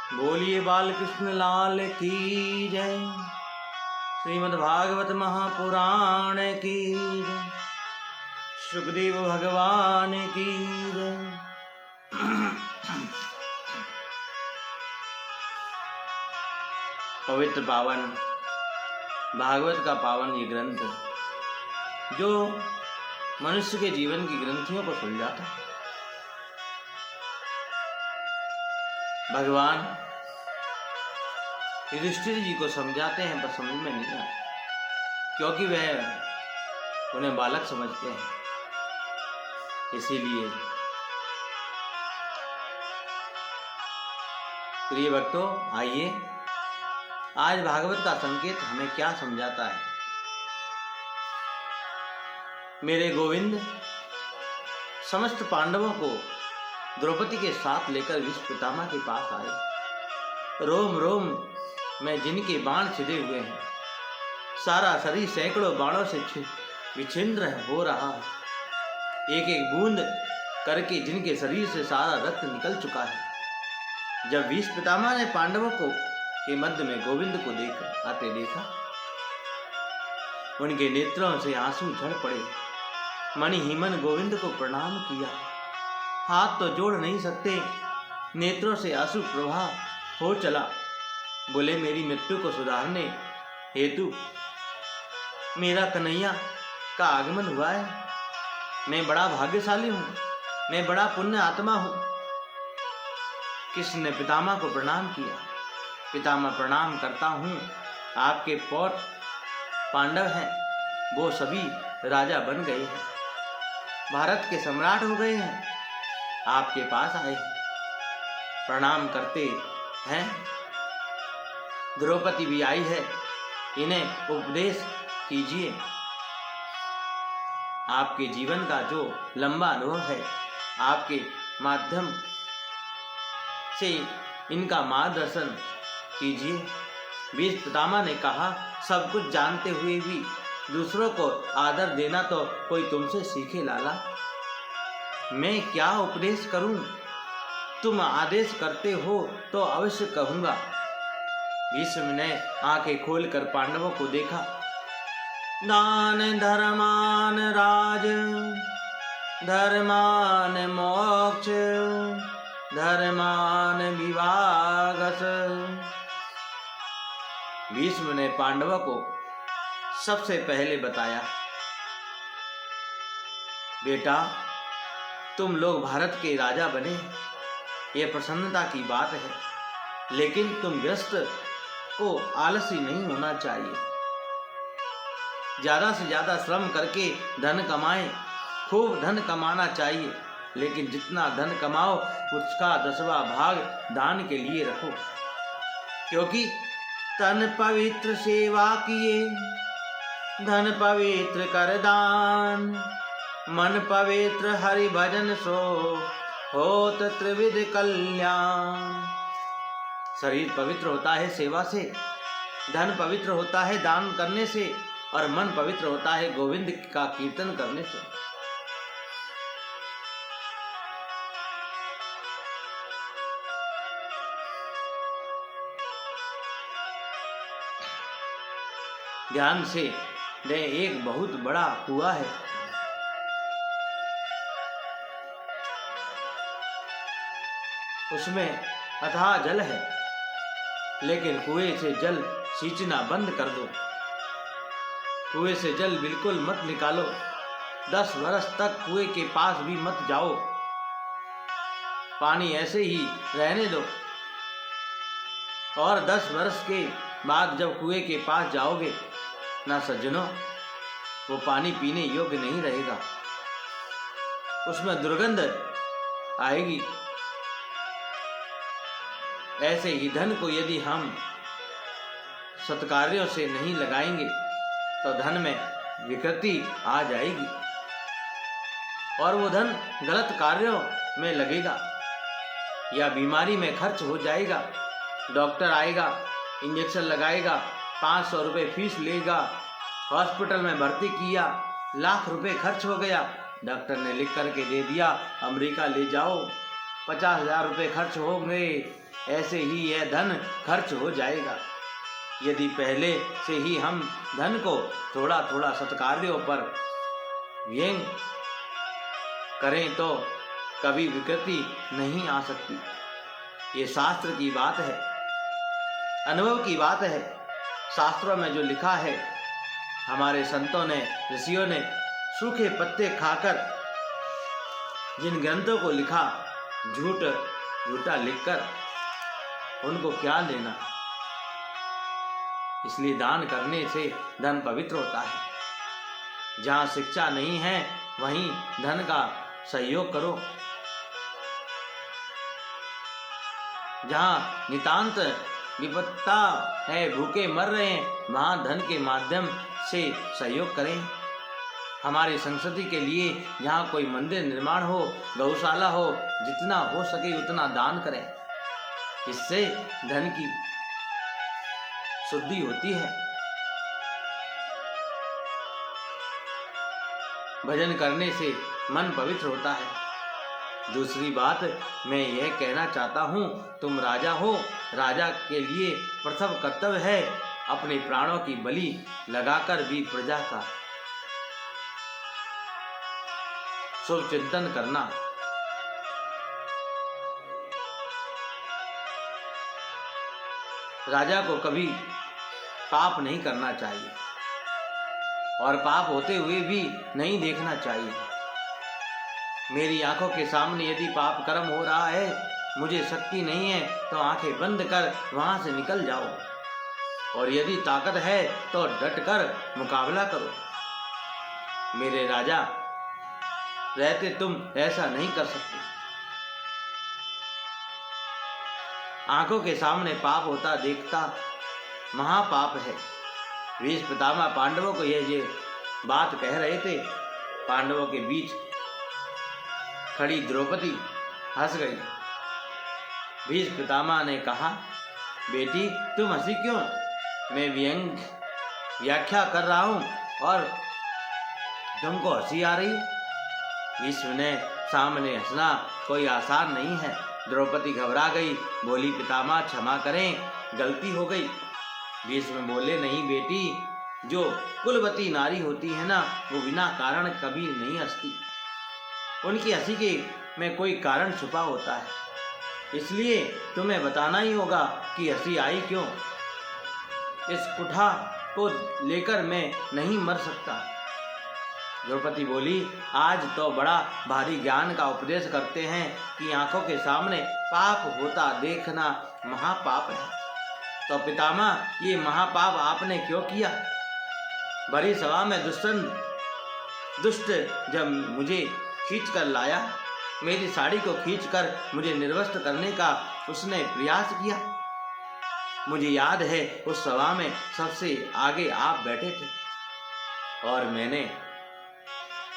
बोलिए बाल कृष्ण लाल की जय। श्रीमद् भागवत महापुराण की जय। सुखदेव भगवान की जय। पवित्र पावन भागवत का पावन ये ग्रंथ जो मनुष्य के जीवन की ग्रंथियों को सुलझाता है। भगवान युधिष्ठिर जी को समझाते हैं पर समझ में नहीं आता, क्योंकि वह उन्हें बालक समझते हैं। इसीलिए प्रिय भक्तों, आइए आज भागवत का संकेत हमें क्या समझाता है। मेरे गोविंद समस्त पांडवों को द्रौपदी के साथ लेकर विष्णु पितामह के पास आए। रोम रोम में जिनके बाण छिदे हुए हैं, सारा शरीर सैकड़ों बाणों से विछिन्न हो रहा है। एक एक बूंद करके जिनके शरीर से सारा रक्त निकल चुका है। जब विष्णु पितामह ने पांडवों को के मध्य में गोविंद को आते देखा, उनके नेत्रों से आंसू झड़ पड़े। मणिहीमन गोविंद को प्रणाम किया, हाथ तो जोड़ नहीं सकते, नेत्रों से आंसू प्रवाह हो चला। बोले, मेरी मृत्यु को सुधारने हेतु मेरा कन्हैया का आगमन हुआ है। मैं बड़ा भाग्यशाली हूँ, मैं बड़ा पुण्य आत्मा हूँ। कृष्ण ने पितामह को प्रणाम किया। पितामह, प्रणाम करता हूँ। आपके पौत्र पांडव हैं, वो सभी राजा बन गए हैं, भारत के सम्राट हो गए हैं, आपके पास आए प्रणाम करते हैं। द्रौपदी भी आई है, इन्हें उपदेश कीजिए। आपके जीवन का जो लंबा अनुभव है, आपके माध्यम से इनका मार्गदर्शन कीजिए। भीष्म पितामह ने कहा, सब कुछ जानते हुए भी दूसरों को आदर देना तो कोई तुमसे सीखे लाला। मैं क्या उपदेश करूं? तुम आदेश करते हो तो अवश्य कहूंगा। भीष्म ने आंखें खोलकर पांडवों को देखा। दान धर्मान राज, धर्मान मोक्ष, धर्मान विवागस। भीष्म ने पांडवों को सबसे पहले बताया, बेटा, तुम लोग भारत के राजा बने, यह प्रसन्नता की बात है, लेकिन तुम ग्रस्त को आलसी नहीं होना चाहिए। ज्यादा से ज्यादा श्रम करके धन कमाएं, खूब धन कमाना चाहिए, लेकिन जितना धन कमाओ उसका 10वां भाग दान के लिए रखो, क्योंकि तन पवित्र सेवा किए, धन पवित्र कर दान, मन पवित्र हरि भजन सो होत त्रिविध कल्याण। शरीर पवित्र होता है सेवा से, धन पवित्र होता है दान करने से, और मन पवित्र होता है गोविंद का कीर्तन करने से। ध्यान से दें, एक बहुत बड़ा कुआं है। उसमें अथाह जल है, लेकिन कुएं से जल सींचना बंद कर दो। कुएं से जल बिल्कुल मत निकालो। 10 वर्ष तक कुएं के पास भी मत जाओ। पानी ऐसे ही रहने दो, और 10 वर्ष के बाद जब कुएं के पास जाओगे ना सज्जनों, वो पानी पीने योग्य नहीं रहेगा, उसमें दुर्गंध आएगी। ऐसे ही धन को यदि हम सत्कार्यों से नहीं लगाएंगे तो धन में विकृति आ जाएगी, और वो धन गलत कार्यों में लगेगा या बीमारी में खर्च हो जाएगा। डॉक्टर आएगा, इंजेक्शन लगाएगा, 500 रुपये फीस लेगा, हॉस्पिटल में भर्ती किया, लाख रुपए खर्च हो गया, डॉक्टर ने लिख करके दे दिया, अमेरिका ले जाओ, 50,000 रुपये खर्च होंगे, ऐसे ही यह धन खर्च हो जाएगा। यदि पहले से ही हम धन को थोड़ा थोड़ा सत्कार्यों पर व्यय करें तो कभी विकृति नहीं आ सकती। ये शास्त्र की बात है, अनुभव की बात है। शास्त्रों में जो लिखा है, हमारे संतों ने, ऋषियों ने सूखे पत्ते खाकर जिन ग्रंथों को लिखा, झूठा लिखकर उनको क्या लेना। इसलिए दान करने से धन पवित्र होता है। जहाँ शिक्षा नहीं है वहीं धन का सहयोग करो। जहाँ नितांत विपत्ता है, भूखे मर रहे हैं, वहाँ धन के माध्यम से सहयोग करें। हमारी संस्कृति के लिए जहाँ कोई मंदिर निर्माण हो, गौशाला हो, जितना हो सके उतना दान करें। इससे धन की शुद्धि होती है। भजन करने से मन पवित्र होता है। दूसरी बात मैं यह कहना चाहता हूँ, तुम राजा हो, राजा के लिए प्रथम कर्तव्य है अपने प्राणों की बलि लगाकर भी प्रजा का शुभ चिंतन करना। राजा को कभी पाप नहीं करना चाहिए और पाप होते हुए भी नहीं देखना चाहिए। मेरी आंखों के सामने यदि पाप कर्म हो रहा है, मुझे शक्ति नहीं है तो आंखें बंद कर वहां से निकल जाओ, और यदि ताकत है तो डट कर मुकाबला करो। मेरे राजा रहते तुम ऐसा नहीं कर सकते। आंखों के सामने पाप होता देखता महापाप है। भीष्म पितामह पांडवों को ये बात कह रहे थे। पांडवों के बीच खड़ी द्रौपदी हंस गई। भीष्म पितामह ने कहा, बेटी तुम हंसी क्यों? मैं व्यंग व्याख्या कर रहा हूं और तुमको हंसी आ रही। भीष्म ने सामने हंसना कोई आसान नहीं है। द्रौपदी घबरा गई, बोली पितामह क्षमा करें, गलती हो गई। भीष्म बोले, नहीं बेटी, जो कुलवती नारी होती है ना, वो बिना कारण कभी नहीं हंसती। उनकी हंसी के में कोई कारण छुपा होता है, इसलिए तुम्हें बताना ही होगा कि हंसी आई क्यों। इस कुठा को लेकर मैं नहीं मर सकता। द्रौपदी बोली, आज तो बड़ा भारी ज्ञान का उपदेश करते हैं कि आंखों के सामने पाप होता देखना महापाप है। तो पितामह, ये महापाप आपने क्यों किया? भरी सभा में दुष्ट जब मुझे खींच कर लाया, मेरी साड़ी को खींचकर मुझे निर्वस्त्र करने का उसने प्रयास किया। मुझे याद है उस सभा में सबसे आगे आप बैठे थे और मैंने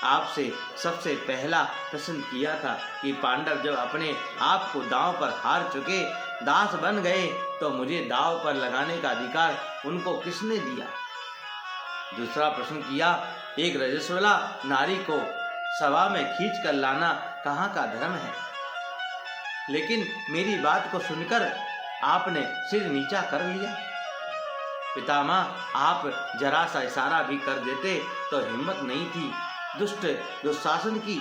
आपसे सबसे पहला प्रश्न किया था कि पांडव जब अपने आप को दांव पर हार चुके दास बन गए तो मुझे दांव पर लगाने का अधिकार उनको किसने दिया? दूसरा प्रश्न किया, एक रजस्वला नारी को सभा में खींच कर लाना कहाँ का धर्म है? लेकिन मेरी बात को सुनकर आपने सिर नीचा कर लिया। पितामह, आप जरा सा इशारा भी कर देते तो हिम्मत नहीं थी दुशासन की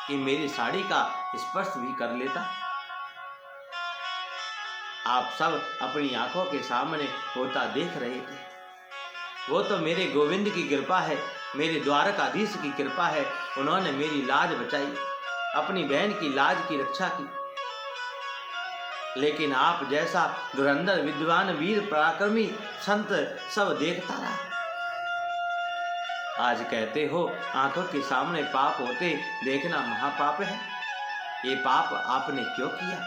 कि मेरी साड़ी का स्पर्श भी कर लेता। आप सब अपनी आंखों के सामने होता देख रहे थे। वो तो मेरे गोविंद की कृपा है, मेरे द्वारकाधीश की कृपा है। उन्होंने मेरी लाज बचाई, अपनी बहन की लाज की रक्षा की। लेकिन आप जैसा धुरंधर विद्वान वीर पराक्रमी संत सब देखता रहा। आज कहते हो आंखों के सामने पाप होते देखना महापाप है। ये पाप आपने क्यों किया?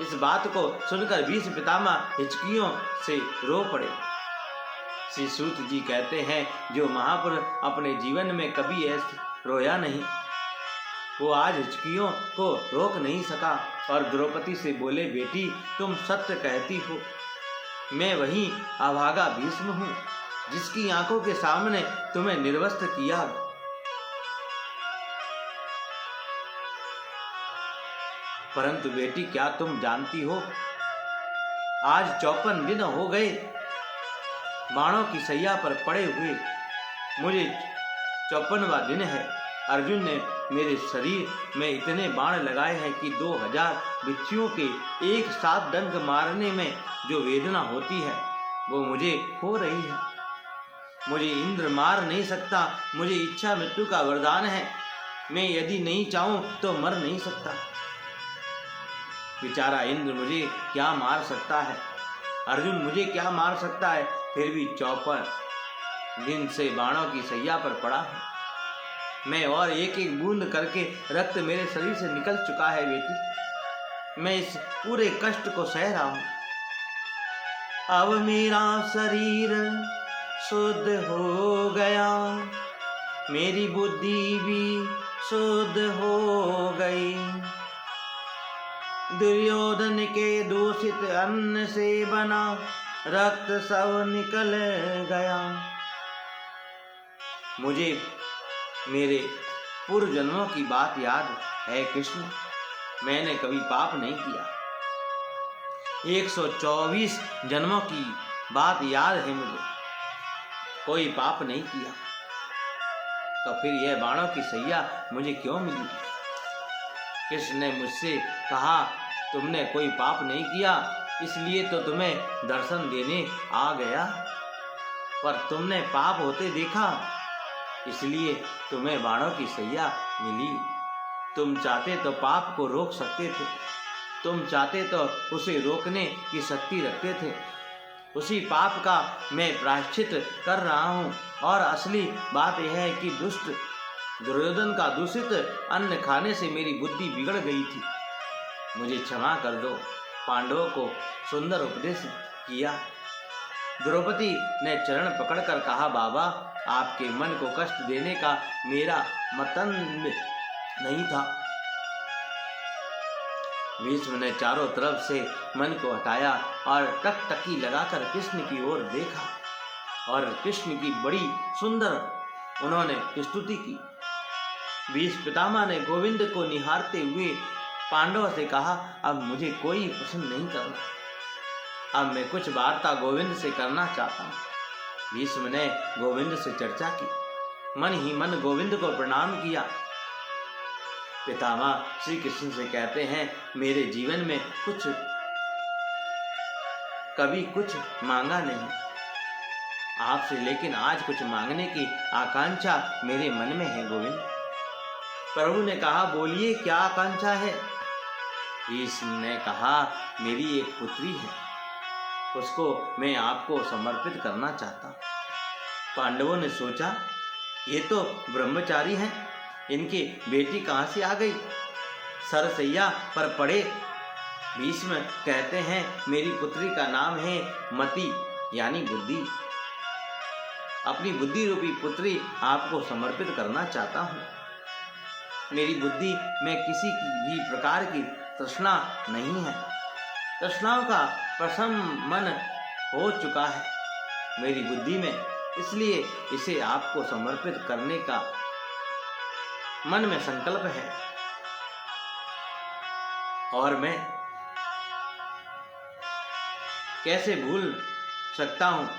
इस बात को सुनकर भीष्म पितामह हिचकियों से रो पड़े। श्री सूत जी कहते हैं, जो महापुरुष अपने जीवन में कभी ऐसे रोया नहीं, वो आज हिचकियों को रोक नहीं सका और द्रौपदी से बोले, बेटी तुम सत्य कहती हो, मैं वही अभागा भीष्म हूँ जिसकी आंखों के सामने तुम्हें निर्वस्त्र किया। परंतु बेटी, क्या तुम जानती हो, आज 54 दिन हो गए बाणों की सैया पर पड़े हुए। मुझे 54वां दिन है। अर्जुन ने मेरे शरीर में इतने बाण लगाए हैं कि 2000 बिच्छुओं के एक साथ डंक मारने में जो वेदना होती है वो मुझे हो रही है। मुझे इंद्र मार नहीं सकता। मुझे इच्छा मृत्यु का वरदान है। मैं यदि नहीं चाहूं तो मर नहीं सकता। बेचारा इंद्र मुझे क्या मार सकता है, अर्जुन मुझे क्या मार सकता है। फिर भी 54 दिन से बाणों की सैया पर पड़ा है मैं, और एक एक बूंद करके रक्त मेरे शरीर से निकल चुका है। बेटी, मैं इस पूरे कष्ट को सह रहा हूं। अब मेरा शरीर शुद्ध हो गया, मेरी बुद्धि भी शुद्ध हो गई। दुर्योधन के दूषित अन्न से बना रक्त सब निकल गया। मुझे मेरे पूर्व जन्मों की बात याद है कृष्ण। मैंने कभी पाप नहीं किया। 124 जन्मों की बात याद है मुझे, कोई पाप नहीं किया। तो फिर यह बाणों की सैया मुझे क्यों मिली? कृष्ण ने मुझसे कहा, तुमने कोई पाप नहीं किया, इसलिए तो तुम्हें दर्शन देने आ गया। पर तुमने पाप होते देखा, इसलिए तुम्हें बाणों की सैया मिली। तुम चाहते तो पाप को रोक सकते थे। तुम चाहते तो उसे रोकने की शक्ति रखते थे। उसी पाप का मैं प्रायश्चित कर रहा हूँ। और असली बात यह है कि दुष्ट दुर्योधन का दूषित अन्न खाने से मेरी बुद्धि बिगड़ गई थी। मुझे क्षमा कर दो। पांडवों को सुंदर उपदेश किया। द्रौपदी ने चरण पकड़कर कहा, बाबा, आपके मन को कष्ट देने का मेरा मतन नहीं था। भीष्म ने चारों तरफ से मन को हटाया और टकटकी लगाकर कृष्ण की ओर देखा और कृष्ण की बड़ी सुंदर उन्होंने स्तुति की। भीष्म पितामह ने गोविंद को निहारते हुए पांडवों से कहा, अब मुझे कोई प्रश्न नहीं करना। अब मैं कुछ वार्ता गोविंद से करना चाहता हूँ। भीष्म ने गोविंद से चर्चा की। मन ही मन गोविंद को प्रणाम किया। पितामह श्री कृष्ण से कहते हैं, मेरे जीवन में कभी कुछ मांगा नहीं आपसे, लेकिन आज कुछ मांगने की आकांक्षा मेरे मन में है गोविंद। प्रभु ने कहा, बोलिए क्या आकांक्षा है? भीष्म ने कहा, मेरी एक पुत्री है, उसको मैं आपको समर्पित करना चाहता हूँ। पांडवों ने सोचा, ये तो ब्रह्मचारी हैं, इनकी बेटी कहाँ से आ गई? सरसैया पर पड़े। भीष्म कहते हैं, मेरी पुत्री का नाम है मति, यानी बुद्धि। अपनी बुद्धि रूपी पुत्री आपको समर्पित करना चाहता हूँ। मेरी बुद्धि में किसी की भी प्रकार की तृष्णा नहीं है। तृष्णाओं का प्रशमन हो चुका है मेरी बुद्धि में, इसलिए इसे आपको समर्पित करने का मन में संकल्प है। और मैं कैसे भूल सकता हूँ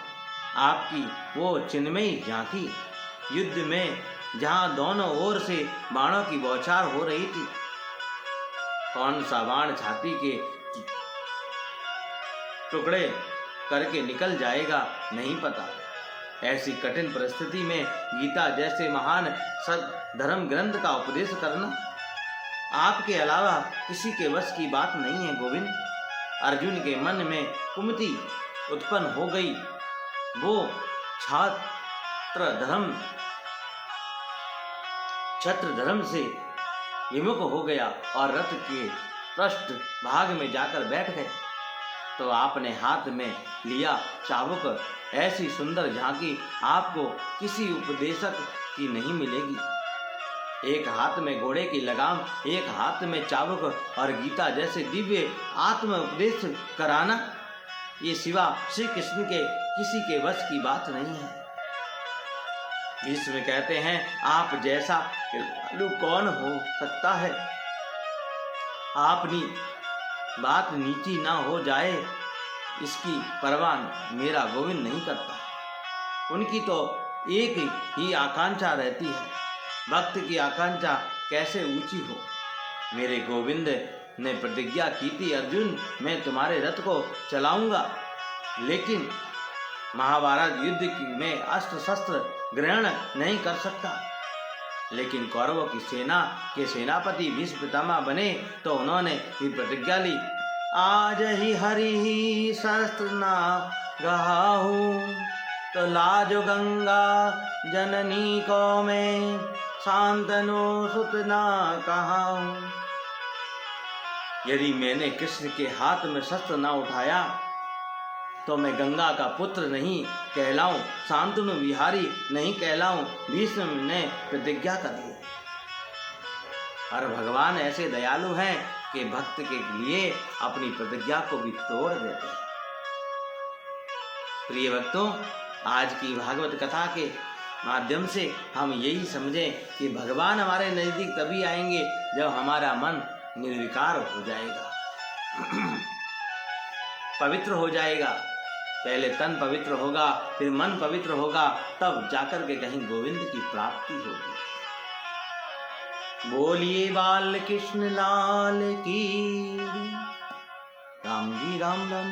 आपकी वो चिन्मयी झांकी, युद्ध में जहां दोनों ओर से बाणों की बौछार हो रही थी। कौन सा बाण छाती के टुकड़े करके निकल जाएगा नहीं पता। ऐसी कठिन परिस्थिति में गीता जैसे महान धर्म ग्रंथ का उपदेश करना आपके अलावा किसी के वश की बात नहीं है गोविंद। अर्जुन के मन में कुमति उत्पन्न हो गई। वो छत्र धर्म से विमुख हो गया और रथ के पृष्ठ भाग में जाकर बैठ गए। तो आपने हाथ में लिया चाबुक। ऐसी सुंदर झांकी आपको किसी उपदेशक की नहीं मिलेगी। एक हाथ में घोड़े की लगाम, एक हाथ में चाबुक और गीता जैसे दिव्य आत्म उपदेश कराना, ये सिवा श्री कृष्ण के किसी के वश की बात नहीं है। भीष्म कहते हैं, आप जैसा कृपालु कौन हो सकता है? अपनी बात नीची ना हो जाए इसकी परवाह मेरा गोविंद नहीं करता। उनकी तो एक ही आकांक्षा रहती है, भक्त की आकांक्षा कैसे ऊंची हो। मेरे गोविंद ने प्रतिज्ञा की थी, अर्जुन मैं तुम्हारे रथ को चलाऊंगा, लेकिन महाभारत युद्ध में अस्त्र शस्त्र ग्रहण नहीं कर सकता। लेकिन कौरवों की सेना के सेनापति भीष्म पितामह बने तो उन्होंने भी प्रतिज्ञा ली, आज ही हरि शस्त्र ना गहाहू, तो लाजो गंगा जननी को मैं शांतनु सुत ना कहाऊं। यदि मैंने कृष्ण के हाथ में शस्त्र न उठाया तो मैं गंगा का पुत्र नहीं कहलाऊं, शांतनु विहारी नहीं कहलाऊं, भीष्म ने प्रतिज्ञा कर ली। और भगवान ऐसे दयालु हैं कि भक्त के लिए अपनी प्रतिज्ञा को भी तोड़ देते हैं। प्रिय भक्तों, आज की भागवत कथा के माध्यम से हम यही समझें कि भगवान हमारे नजदीक तभी आएंगे जब हमारा मन निर्विकार हो जाएगा, पवित्र हो जाएगा। पहले तन पवित्र होगा, फिर मन पवित्र होगा, तब जाकर के कहीं गोविंद की प्राप्ति होगी। बोलिए बाल कृष्ण लाल की, राम जी राम राम।